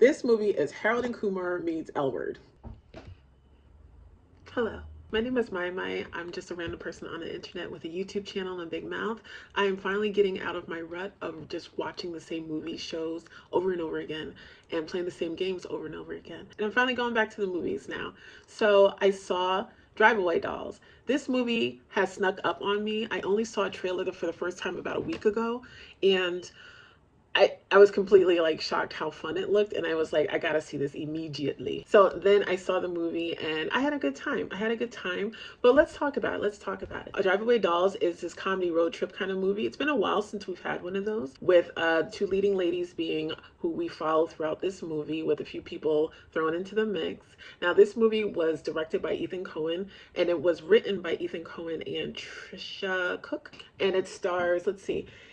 This movie is Harold and Kumar meets L Word. Hello. My name is Mai Mai. I'm just a random person on the internet with a YouTube channel and a big mouth. I am finally getting out of my rut of just watching the same movie shows over and over again and playing the same games over and over again. And I'm finally going back to the movies now. So I saw Drive-Away Dolls. This movie has snuck up on me. I only saw a trailer for the first time about a week ago, and I was completely like shocked how fun it looked, and I was like, I gotta see this immediately. So then I saw the movie and I had a good time. But let's talk about it. Drive-Away Dolls is this comedy road trip kind of movie. It's been a while since we've had one of those, with two leading ladies being who we follow throughout this movie, with a few people thrown into the mix. Now, this movie was directed by Ethan Coen, and it was written by Ethan Coen and Trisha Cook, and it stars,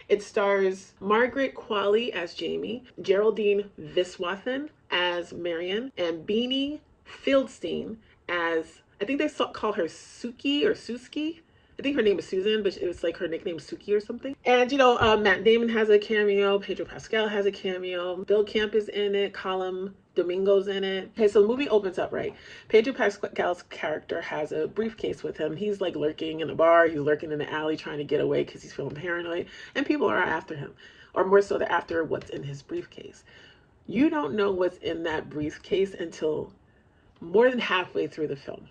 it stars Margaret Qualley as Jamie, Geraldine Viswathan as Marion, and Beanie Fieldstein as, I think they call her Suki or Suski. I think her name is Susan, but it was like her nickname is Suki or something. And Matt Damon has a cameo, Pedro Pascal has a cameo, Bill Camp is in it, Colum Domingo's in it. Okay, so the movie opens up, right? Pedro Pascal's character has a briefcase with him. He's like lurking in a bar, he's lurking in the alley trying to get away because he's feeling paranoid, and people are after him, or more so they're after what's in his briefcase. You don't know what's in that briefcase until more than halfway through the film.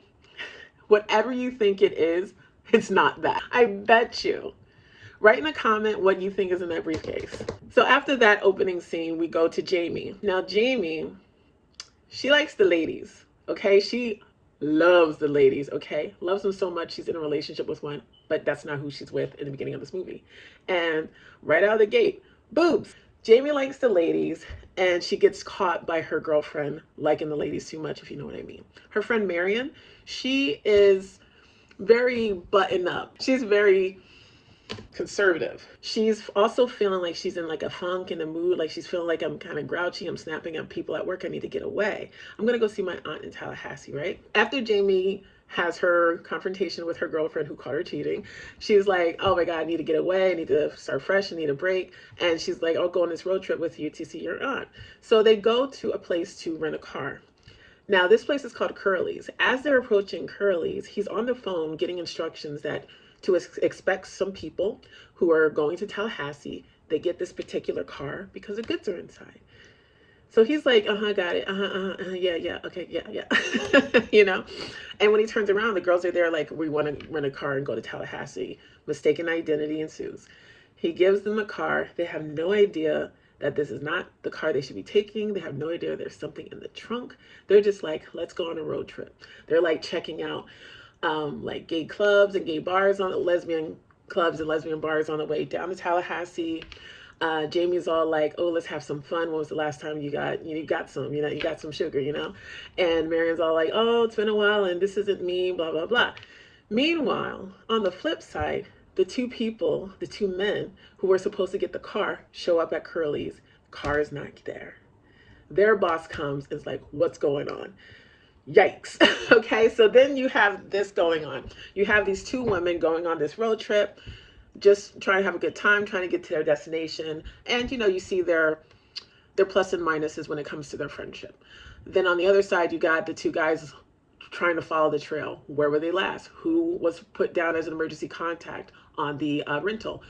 Whatever you think it is, it's not that. I bet you. Write in a comment what you think is in that briefcase. So after that opening scene, we go to Jamie. Now, Jamie, she likes the ladies, okay? She loves the ladies, okay? Loves them so much she's in a relationship with one, but that's not who she's with in the beginning of this movie. And right out of the gate, boobs. Jamie likes the ladies, and she gets caught by her girlfriend liking the ladies too much, if you know what I mean. Her friend Marion, she is very buttoned up. She's very conservative. She's also feeling like she's in like a funk, in a mood, like she's feeling like I'm kind of grouchy, I'm snapping at people at work, I need to get away. I'm gonna go see my aunt in Tallahassee, right? After Jamie has her confrontation with her girlfriend who caught her cheating, she's like, oh my God, I need to get away, I need to start fresh, I need a break. And she's like, I'll go on this road trip with you to see your aunt. So they go to a place to rent a car. Now, this place is called Curly's. As they're approaching Curly's, he's on the phone getting instructions that to expect some people who are going to Tallahassee. They get this particular car because the goods are inside. So he's like, got it, yeah, okay, yeah. And when he turns around, the girls are there like, we want to rent a car and go to Tallahassee. Mistaken identity ensues. He gives them a car. They have no idea that this is not the car they should be taking. They have no idea there's something in the trunk. They're just like, let's go on a road trip. They're like checking out like gay clubs and gay bars, on the lesbian clubs and lesbian bars on the way down to Tallahassee. Jamie's all like, oh, let's have some fun. When was the last time you got some sugar, And Marion's all like, oh, it's been a while and this isn't me, blah, blah, blah. Meanwhile, on the flip side, the two men who were supposed to get the car show up at Curly's. Car is not there. Their boss comes and is like, what's going on? Yikes. Okay, so then you have this going on. You have these two women going on this road trip, just trying to have a good time, trying to get to their destination. And, you see their plus and minuses when it comes to their friendship. Then on the other side, you got the two guys trying to follow the trail. Where were they last? Who was put down as an emergency contact on the rental?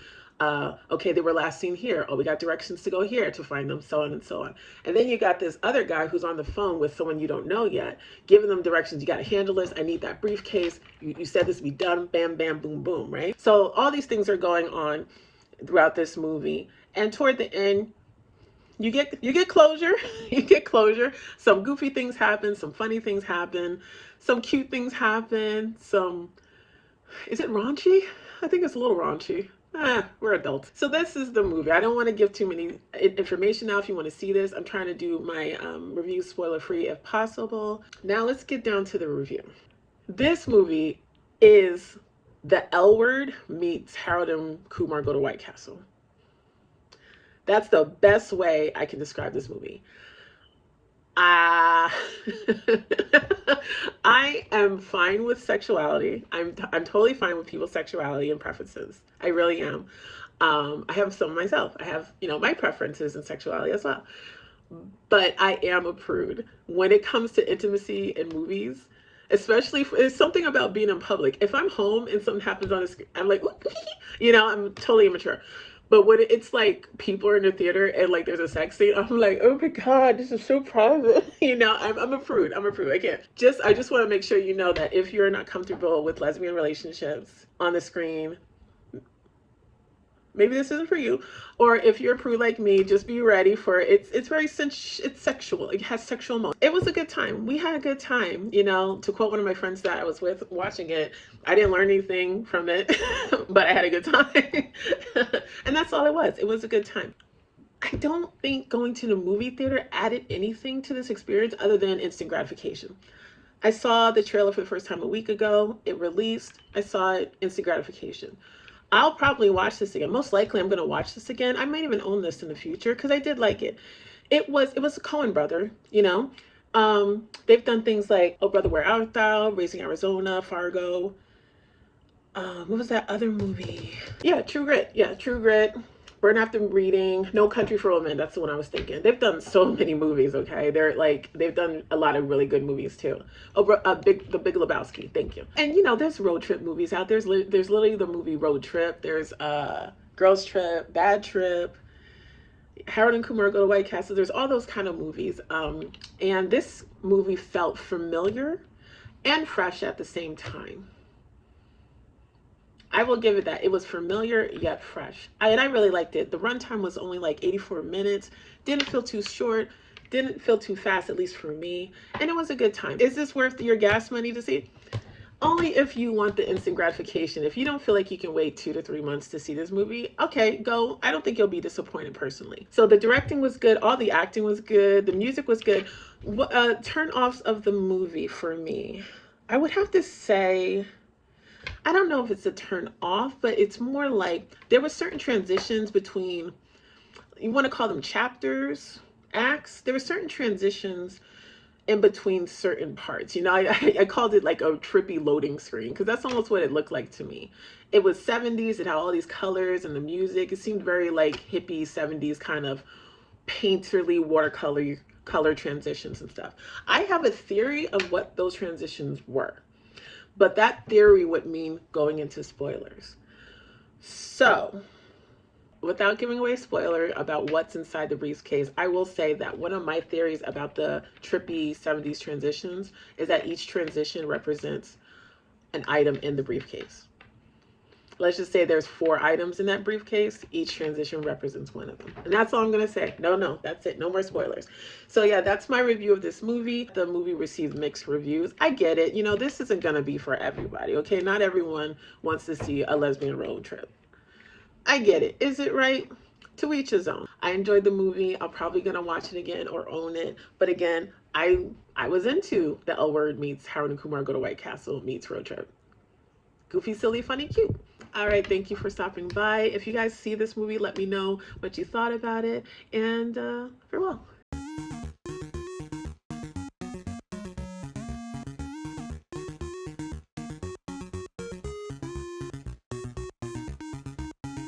Okay, they were last seen here. Oh, we got directions to go here to find them, so on and so on. And then you got this other guy who's on the phone with someone you don't know yet, giving them directions. You got to handle this. I need that briefcase. You said this would be done. Bam, bam, boom, boom, right? So all these things are going on throughout this movie. And toward the end, you get closure. You get closure. Some goofy things happen. Some funny things happen. Some cute things happen. Is it raunchy? I think it's a little raunchy. We're adults. So this is the movie. I don't want to give too many information now. If you want to see this, I'm trying to do my review spoiler free if possible. Now let's get down to the review. This movie is the L Word meets Harold and Kumar Go to White Castle. That's the best way I can describe this movie. I am fine with sexuality. I'm totally fine with people's sexuality and preferences. I really am. I have some myself. I have, my preferences and sexuality as well. but I am a prude when it comes to intimacy in movies. Especially if it's something about being in public. If I'm home and something happens on the screen, I'm like, I'm totally immature. But when it's like people are in the theater and like there's a sex scene, I'm like, oh my god, this is so private. I'm a prude. I'm a prude. I can't. I just want to make sure you know that if you're not comfortable with lesbian relationships on the screen, maybe this isn't for you. Or if you're a prude like me, just be ready for it. It's very it's sexual. It has sexual moments. It was a good time. We had a good time. To quote one of my friends that I was with watching it, I didn't learn anything from it, but I had a good time. And that's all it was. It was a good time. I don't think going to the movie theater added anything to this experience other than instant gratification. I saw the trailer for the first time a week ago. It released. I saw it, instant gratification. I'll probably watch this again. Most likely I'm going to watch this again. I might even own this in the future because I did like it. It was a Coen brother. They've done things like Oh Brother Where Art Thou, Raising Arizona, Fargo. What was that other movie? Yeah, True Grit. Yeah, True Grit. Burn After Reading, No Country for Old Men. That's the one I was thinking. They've done so many movies. Okay, they've done a lot of really good movies too. Oh, The Big Lebowski. Thank you. And there's road trip movies out there. There's literally the movie Road Trip. There's Girls Trip, Bad Trip, Harold and Kumar Go to White Castle. There's all those kind of movies. And this movie felt familiar and fresh at the same time. I will give it that. It was familiar yet fresh. And I really liked it. The runtime was only like 84 minutes. Didn't feel too short. Didn't feel too fast, at least for me. And it was a good time. Is this worth your gas money to see? Only if you want the instant gratification. If you don't feel like you can wait 2 to 3 months to see this movie, okay, go. I don't think you'll be disappointed personally. So the directing was good. All the acting was good. The music was good. Turn-offs of the movie for me, I would have to say, I don't know if it's a turn off, but it's more like there were certain transitions between, you want to call them chapters, acts. There were certain transitions in between certain parts. I called it like a trippy loading screen because that's almost what it looked like to me. It was 70s. It had all these colors and the music. It seemed very like hippie 70s kind of painterly watercolor color transitions and stuff. I have a theory of what those transitions were. But that theory would mean going into spoilers. So, without giving away a spoiler about what's inside the briefcase, I will say that one of my theories about the trippy 70s transitions is that each transition represents an item in the briefcase. Let's just say there's 4 items in that briefcase. Each transition represents one of them. And that's all I'm going to say. No, that's it. No more spoilers. So yeah, that's my review of this movie. The movie received mixed reviews. I get it. This isn't going to be for everybody, okay? Not everyone wants to see a lesbian road trip. I get it. Is it right? To each his own. I enjoyed the movie. I'm probably going to watch it again or own it. But again, I was into the L Word meets Harold and Kumar Go to White Castle meets Road Trip. Goofy, silly, funny, cute. All right, thank you for stopping by. If you guys see this movie, let me know what you thought about it. And farewell.